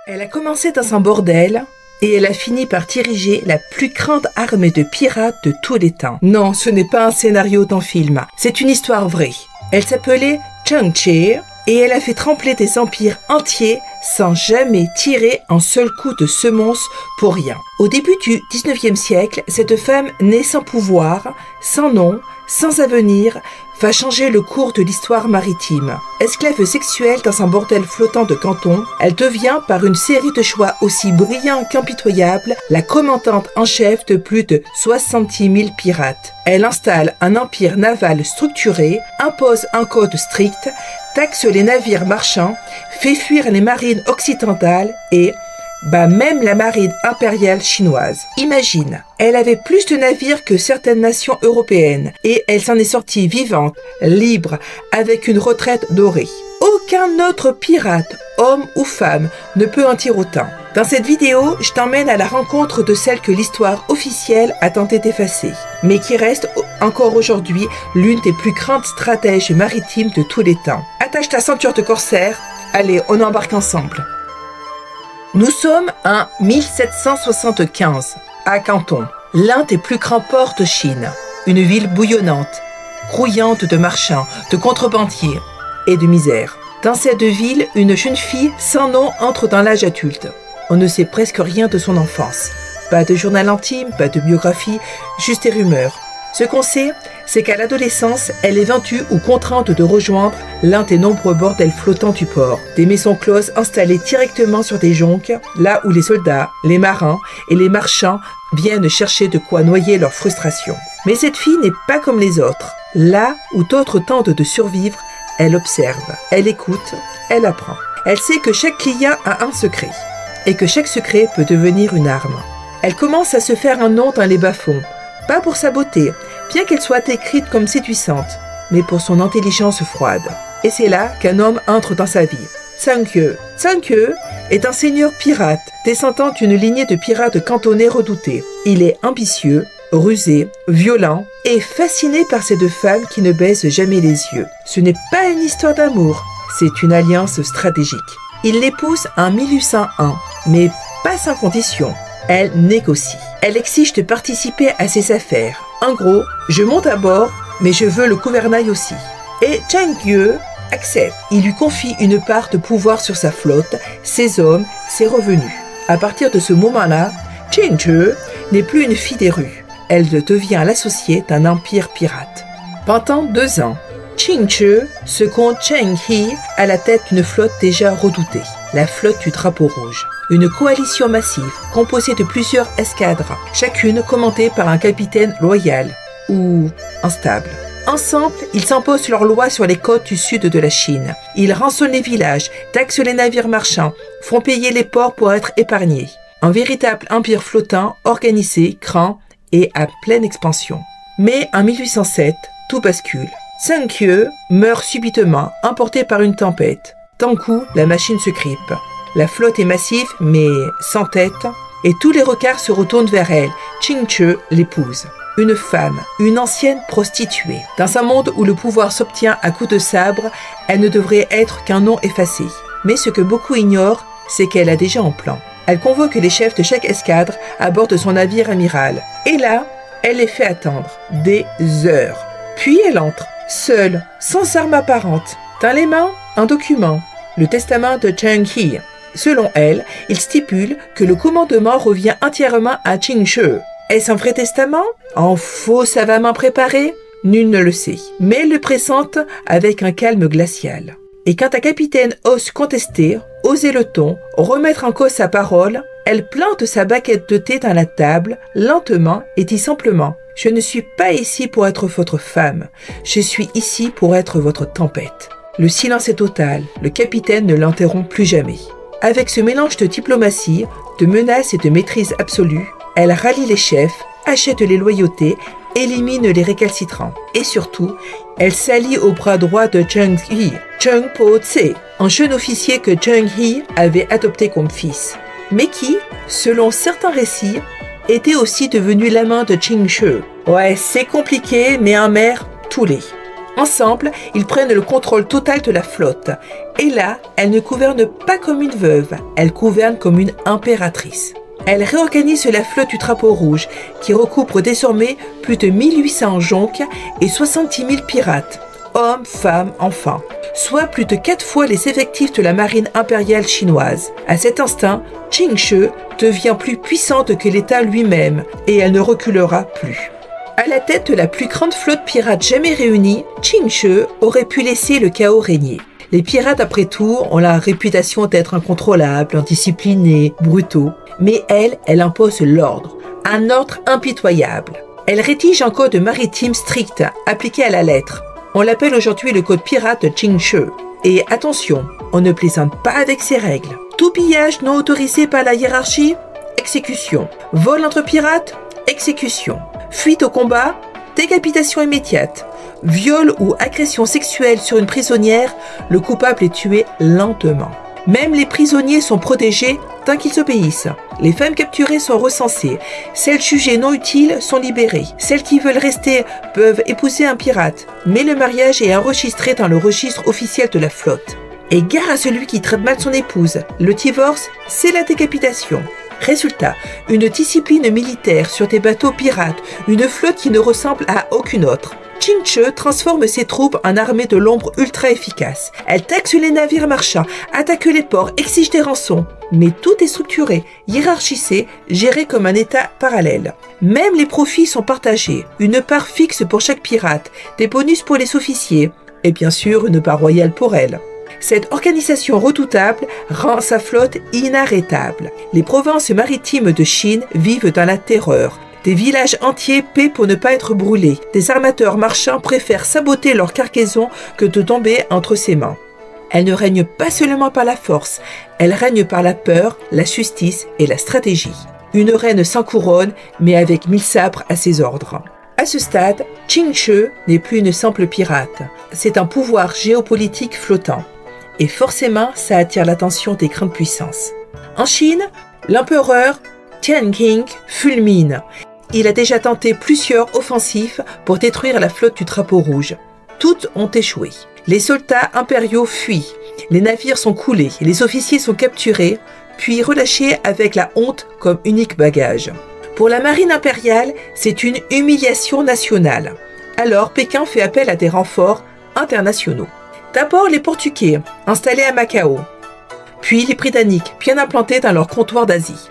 Elle a commencé dans un bordel et elle a fini par diriger la plus grande armée de pirates de tous les temps. Non, ce n'est pas un scénario d'un film, c'est une histoire vraie. Elle s'appelait Chang'e et elle a fait trembler des empires entiers sans jamais tirer un seul coup de semonce pour rien. Au début du 19e siècle, cette femme née sans pouvoir, sans nom, sans avenir, va changer le cours de l'histoire maritime. Esclave sexuelle dans un bordel flottant de Canton, elle devient, par une série de choix aussi brillants qu'impitoyables, la commandante en chef de plus de 70 000 pirates. Elle installe un empire naval structuré, impose un code strict, taxe les navires marchands, fait fuir les marines occidentales et bat même la marine impériale chinoise. Imagine, elle avait plus de navires que certaines nations européennes et elle s'en est sortie vivante, libre, avec une retraite dorée. Aucun autre pirate, homme ou femme, ne peut en dire autant. Dans cette vidéo, je t'emmène à la rencontre de celle que l'histoire officielle a tenté d'effacer, mais qui reste encore aujourd'hui l'une des plus grandes stratèges maritimes de tous les temps. Attache ta ceinture de corsaire, allez, on embarque ensemble. Nous sommes en 1775, à Canton, l'un des plus grands ports de Chine. Une ville bouillonnante, grouillante de marchands, de contrebandiers et de misère. Dans cette ville, une jeune fille sans nom entre dans l'âge adulte. On ne sait presque rien de son enfance. Pas de journal intime, pas de biographie, juste des rumeurs. Ce qu'on sait, c'est qu'à l'adolescence, elle est vendue ou contrainte de rejoindre l'un des nombreux bordels flottants du port. Des maisons closes installées directement sur des jonques, là où les soldats, les marins et les marchands viennent chercher de quoi noyer leur frustration. Mais cette fille n'est pas comme les autres. Là où d'autres tentent de survivre, elle observe, elle écoute, elle apprend. Elle sait que chaque client a un secret et que chaque secret peut devenir une arme. Elle commence à se faire un nom dans les bas-fonds. Pas pour sa beauté, bien qu'elle soit écrite comme séduisante, mais pour son intelligence froide. Et c'est là qu'un homme entre dans sa vie. Zhang Ke est un seigneur pirate, descendant d'une lignée de pirates cantonais redoutés. Il est ambitieux, rusé, violent et fasciné par ces deux femmes qui ne baissent jamais les yeux. Ce n'est pas une histoire d'amour, c'est une alliance stratégique. Il l'épouse en 1801, mais pas sans condition. Elle négocie. Elle exige de participer à ses affaires. En gros, je monte à bord, mais je veux le gouvernail aussi. Et Zhang Ke accepte. Il lui confie une part de pouvoir sur sa flotte, ses hommes, ses revenus. À partir de ce moment-là, Zhang Ke n'est plus une fille des rues. Elle devient l'associée d'un empire pirate. Pendant 2 ans, Zhang Ke seconde Zheng He à la tête d'une flotte déjà redoutée, la flotte du drapeau rouge. Une coalition massive composée de plusieurs escadres, chacune commandée par un capitaine loyal ou instable. Ensemble, ils s'imposent leurs lois sur les côtes du sud de la Chine. Ils rançonnent les villages, taxent les navires marchands, font payer les ports pour être épargnés. Un véritable empire flottant, organisé, grand et à pleine expansion. Mais en 1807, tout bascule. Zhang Ke meurt subitement, emporté par une tempête. D'un coup, la machine se grippe. La flotte est massive, mais sans tête, et tous les regards se retournent vers elle. Zhang Ke l'épouse. Une femme, une ancienne prostituée. Dans un monde où le pouvoir s'obtient à coups de sabre, elle ne devrait être qu'un nom effacé. Mais ce que beaucoup ignorent, c'est qu'elle a déjà un plan. Elle convoque les chefs de chaque escadre à bord de son navire amiral. Et là, elle les fait attendre des heures. Puis elle entre, seule, sans arme apparente. Dans les mains, un document, le testament de Zheng He. Selon elle, il stipule que le commandement revient entièrement à Zhang Ke. Est-ce un vrai testament? En faux savamment préparé? Nul ne le sait, mais elle le pressente avec un calme glacial. Et quand un capitaine ose contester, oser le ton, remettre en cause sa parole, elle plante sa baguette de thé dans la table, lentement, et dit simplement « Je ne suis pas ici pour être votre femme, je suis ici pour être votre tempête. » Le silence est total, le capitaine ne l'interrompt plus jamais. Avec ce mélange de diplomatie, de menaces et de maîtrise absolue, elle rallie les chefs, achète les loyautés, élimine les récalcitrants. Et surtout, elle s'allie au bras droit de Zheng He, Zheng Po Tse, un jeune officier que Zheng He avait adopté comme fils, mais qui, selon certains récits, était aussi devenu l'amant de Zhang Ke. Ouais, c'est compliqué, mais un maire, tous les. Ensemble, ils prennent le contrôle total de la flotte. Et là, elle ne gouverne pas comme une veuve, elle gouverne comme une impératrice. Elle réorganise la flotte du Drapeau Rouge, qui recouvre désormais plus de 1800 jonques et 70 000 pirates, hommes, femmes, enfants, soit plus de 4 fois les effectifs de la marine impériale chinoise. À cet instant, Qingshi devient plus puissante que l'État lui-même, et elle ne reculera plus. À la tête de la plus grande flotte pirate jamais réunie, Qingshi aurait pu laisser le chaos régner. Les pirates, après tout, ont la réputation d'être incontrôlables, indisciplinés, brutaux. Mais elle impose l'ordre, un ordre impitoyable. Elle rédige un code maritime strict, appliqué à la lettre. On l'appelle aujourd'hui le code pirate de Qingshi. Et attention, on ne plaisante pas avec ces règles. Tout pillage non autorisé par la hiérarchie, exécution. Vol entre pirates, exécution. Fuite au combat, décapitation immédiate. Viol ou agression sexuelle sur une prisonnière, le coupable est tué lentement. Même les prisonniers sont protégés tant qu'ils obéissent. Les femmes capturées sont recensées. Celles jugées non utiles sont libérées. Celles qui veulent rester peuvent épouser un pirate. Mais le mariage est enregistré dans le registre officiel de la flotte. Et gare à celui qui traite mal son épouse. Le divorce, c'est la décapitation. Résultat, une discipline militaire sur des bateaux pirates, une flotte qui ne ressemble à aucune autre. Qingshi transforme ses troupes en armée de l'ombre ultra efficace. Elle taxe les navires marchands, attaque les ports, exige des rançons. Mais tout est structuré, hiérarchisé, géré comme un état parallèle. Même les profits sont partagés. Une part fixe pour chaque pirate, des bonus pour les officiers, et bien sûr une part royale pour elle. Cette organisation redoutable rend sa flotte inarrêtable. Les provinces maritimes de Chine vivent dans la terreur. Des villages entiers paient pour ne pas être brûlés. Des armateurs marchands préfèrent saboter leur cargaison que de tomber entre ses mains. Elle ne règne pas seulement par la force, elle règne par la peur, la justice et la stratégie. Une reine sans couronne, mais avec 1000 sabres à ses ordres. À ce stade, Qingshi n'est plus une simple pirate. C'est un pouvoir géopolitique flottant. Et forcément, ça attire l'attention des grandes puissances. En Chine, l'empereur Tian Qing fulmine. Il a déjà tenté plusieurs offensives pour détruire la flotte du Drapeau Rouge. Toutes ont échoué. Les soldats impériaux fuient. Les navires sont coulés. Les officiers sont capturés, puis relâchés avec la honte comme unique bagage. Pour la marine impériale, c'est une humiliation nationale. Alors Pékin fait appel à des renforts internationaux. D'abord les Portugais, installés à Macao. Puis les Britanniques, bien implantés dans leur comptoir d'Asie.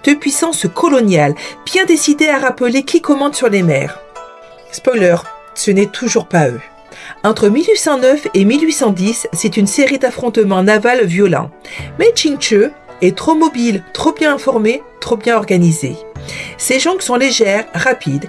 Deux puissances coloniales, bien décidées à rappeler qui commande sur les mers. Spoiler, ce n'est toujours pas eux. Entre 1809 et 1810, c'est une série d'affrontements navals violents. Mais Qingshi est trop mobile, trop bien informé, trop bien organisé. Ces jonques sont légères, rapides,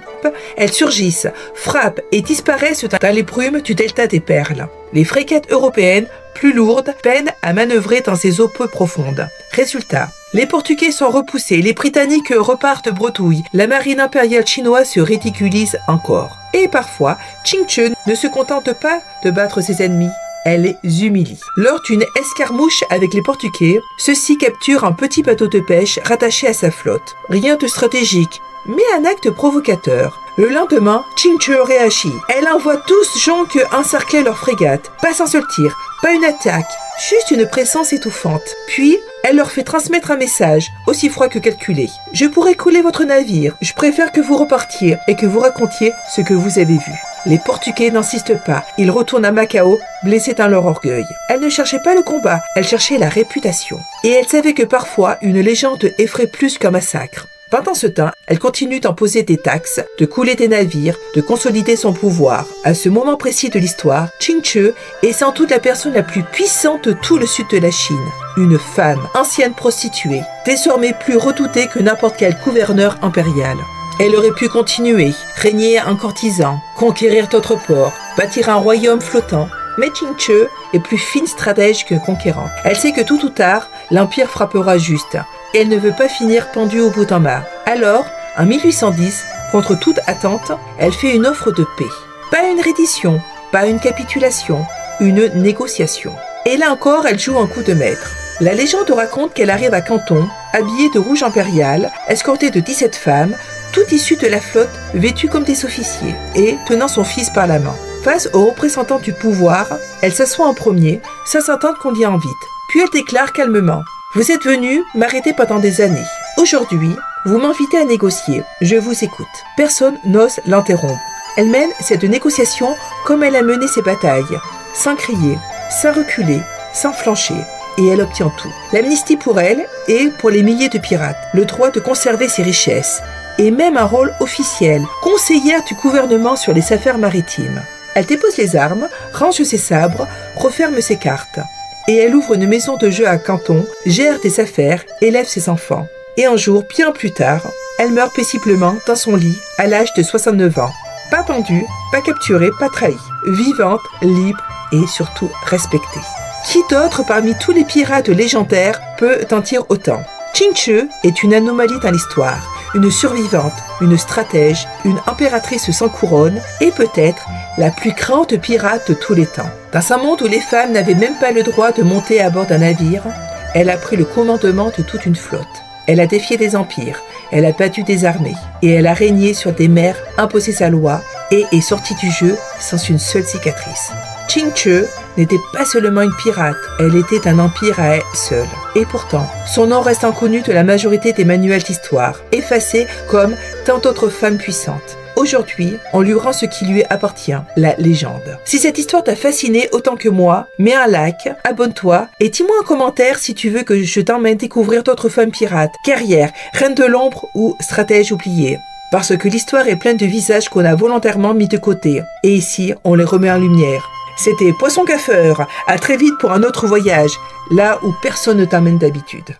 elles surgissent, frappent et disparaissent dans les brumes du delta des Perles. Les frégates européennes, plus lourdes, peinent à manœuvrer dans ces eaux peu profondes. Résultat, les Portugais sont repoussés, les Britanniques repartent bredouille, la marine impériale chinoise se ridiculise encore. Et parfois, Qingshi ne se contente pas de battre ses ennemis. Elle les humilie. Lors d'une escarmouche avec les Portugais, ceux-ci capturent un petit bateau de pêche rattaché à sa flotte. Rien de stratégique, mais un acte provocateur. Le lendemain, Qingshi réagit. Elle envoie tous jonques encercler leur frégate. Pas un seul tir, pas une attaque, juste une présence étouffante. Puis, elle leur fait transmettre un message, aussi froid que calculé. « Je pourrais couler votre navire, je préfère que vous repartiez et que vous racontiez ce que vous avez vu. » Les Portugais n'insistent pas, ils retournent à Macao, blessés dans leur orgueil. Elle ne cherchait pas le combat, elle cherchait la réputation. Et elle savait que parfois, une légende effraie plus qu'un massacre. Pendant ce temps, elle continue d'imposer des taxes, de couler des navires, de consolider son pouvoir. À ce moment précis de l'histoire, Qingshi est sans doute la personne la plus puissante de tout le sud de la Chine. Une femme, ancienne prostituée, désormais plus redoutée que n'importe quel gouverneur impérial. Elle aurait pu continuer, régner en courtisan, conquérir d'autres ports, bâtir un royaume flottant. Mais Qingshi est plus fine stratège que conquérante. Elle sait que tôt ou tard, l'Empire frappera juste. Et elle ne veut pas finir pendue au bout d'un mât. Alors, en 1810, contre toute attente, elle fait une offre de paix. Pas une reddition, pas une capitulation, une négociation. Et là encore, elle joue un coup de maître. La légende raconte qu'elle arrive à Canton, habillée de rouge impérial, escortée de 17 femmes, toutes issues de la flotte, vêtues comme des officiers, et tenant son fils par la main. Face aux représentants du pouvoir, elle s'assoit en premier, sans attendre qu'on l'y invite. Puis elle déclare calmement « Vous êtes venu m'arrêter pendant des années. Aujourd'hui, vous m'invitez à négocier. Je vous écoute. » Personne n'ose l'interrompre. Elle mène cette négociation comme elle a mené ses batailles, sans crier, sans reculer, sans flancher. Et elle obtient tout. L'amnistie pour elle et pour les milliers de pirates, le droit de conserver ses richesses, et même un rôle officiel, conseillère du gouvernement sur les affaires maritimes. Elle dépose les armes, range ses sabres, referme ses cartes. Et elle ouvre une maison de jeu à Canton, gère des affaires, élève ses enfants. Et un jour, bien plus tard, elle meurt paisiblement dans son lit à l'âge de 69 ans. Pas pendue, pas capturée, pas trahie. Vivante, libre et surtout respectée. Qui d'autre parmi tous les pirates légendaires peut en dire autant? Ching Che est une anomalie dans l'histoire, une survivante, une stratège, une impératrice sans couronne et peut-être la plus grande pirate de tous les temps. Dans un monde où les femmes n'avaient même pas le droit de monter à bord d'un navire, elle a pris le commandement de toute une flotte. Elle a défié des empires, elle a battu des armées et elle a régné sur des mers, imposé sa loi et est sortie du jeu sans une seule cicatrice. Ching Che n'était pas seulement une pirate, elle était un empire à elle seule. Et pourtant, son nom reste inconnu de la majorité des manuels d'histoire, effacé comme tant d'autres femmes puissantes. Aujourd'hui, on lui rend ce qui lui appartient, la légende. Si cette histoire t'a fasciné autant que moi, mets un like, abonne-toi et dis-moi en commentaire si tu veux que je t'emmène découvrir d'autres femmes pirates, guerrières, reines de l'ombre ou stratèges oubliées. Parce que l'histoire est pleine de visages qu'on a volontairement mis de côté. Et ici, on les remet en lumière. C'était Poisson Gaffeur. À très vite pour un autre voyage, là où personne ne t'emmène d'habitude.